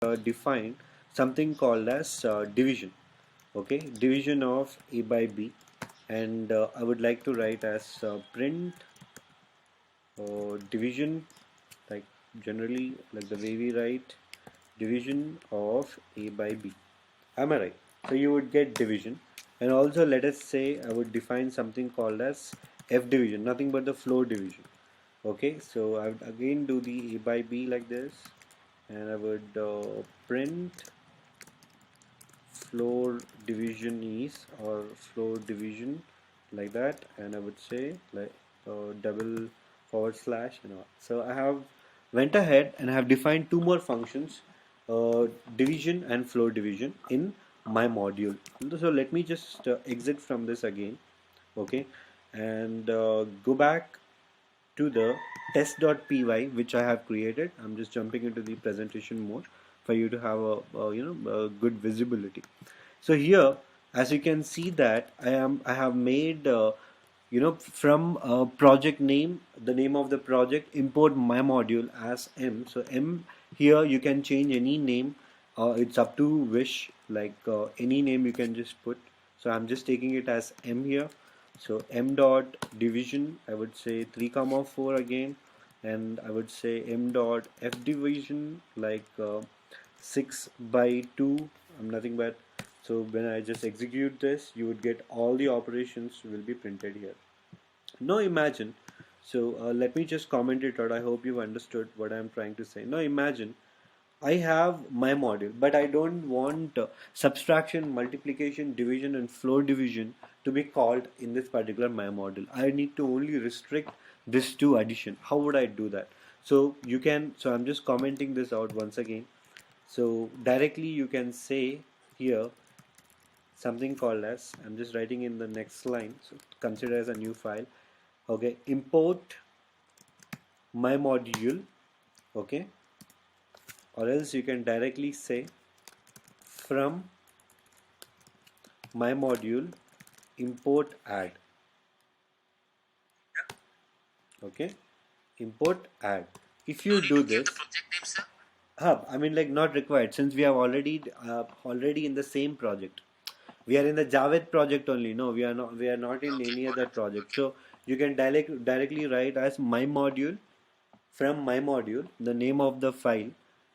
define something called as division. Okay, division of a by b, and I would like to write as print division, like generally like the way we write division of a by b. Am I right? So you would get division, and also let us say I would define something called as f division, nothing but the floor division. Okay, so I would again do the a by b like this, and I would print floor division is, or floor division like that, and I would say like double forward slash and all. So I have went ahead and I have defined two more functions, division and floor division in my module. So let me just exit from this again. Okay, and go back to the test.py which I have created. I'm just jumping into the presentation mode for you to have a good visibility. So here, as you can see that I have made from project name, the name of the project, import my module as m. So m, here you can change any name. It's up to wish, like any name you can just put. So I'm just taking it as m here. So m dot division, I would say 3 comma 4 again, and I would say m dot f division, like 6 by 2. I'm nothing but, so when I just execute this, you would get all the operations will be printed here. Now imagine, so let me just comment it out. I hope you've understood what I'm trying to say. Now imagine I have my module, but I don't want subtraction, multiplication, division, and floor division to be called in this particular my module. I need to only restrict this to addition. How would I do that? So you can, so I'm just commenting this out once again. So directly you can say here something called as, I'm just writing in the next line, so consider as a new file. Okay, import my module. Okay, or else you can directly say from my module import add. Okay, import add. If you do this, I mean, like, not required, since we have already in the same project. We are in the Javed project only. No, we are not in any other project. So you can directly write as my module, from my module, the name of the file,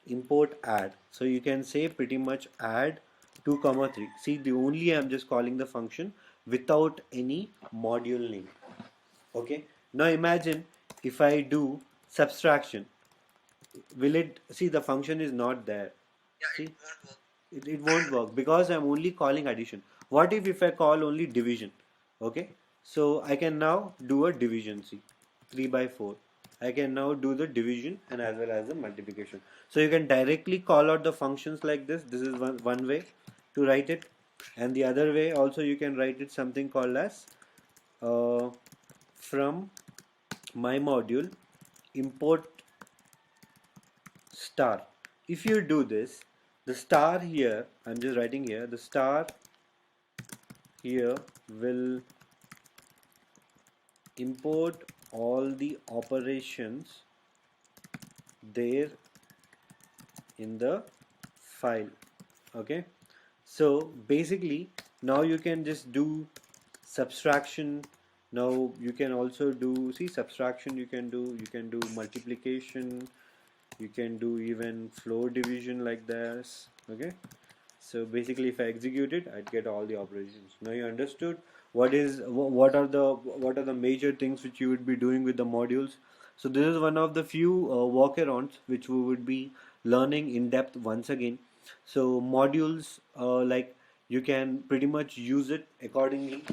import add. So you can say pretty much add 2 comma 3. See, the only I'm just calling the function without any module name. Okay, now imagine if I do subtraction, will it, see, the function is not there. See, it won't work because I'm only calling addition. What if I call only division? Okay, so I can now do a division. See, 3 by 4. I can now do the division and as well as the multiplication. So you can directly call out the functions like this. This is one way to write it, and the other way also you can write it something called as uh, from my module import star. If you do this, the star here, I'm just writing here, the star here will import all the operations there in the file. Okay, so basically now you can just do subtraction. Now you can also do, see, subtraction, you can do multiplication, you can do even floor division like this. Okay, so basically if I execute it, I'd get all the operations. Now you understood what are the major things which you would be doing with the modules. So this is one of the few walkarounds which we would be learning in depth once again. So modules, like, you can pretty much use it accordingly.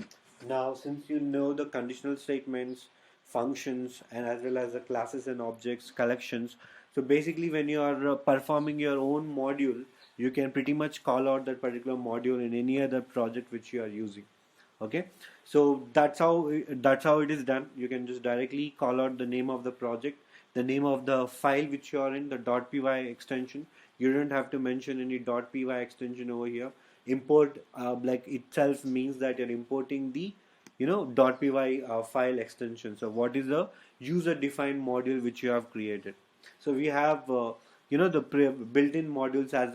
Now since you know the conditional statements, functions, and as well as the classes and objects collections, so basically when you are performing your own module, you can pretty much call out that particular module in any other project which you are using. Okay, so that's how it is done. You can just directly call out the name of the project, the name of the file which you are in, the .py extension. You don't have to mention any .py extension over here. Import, like, itself means that you're importing the .py file extension. So what is the user defined module which you have created? So we have the built-in modules as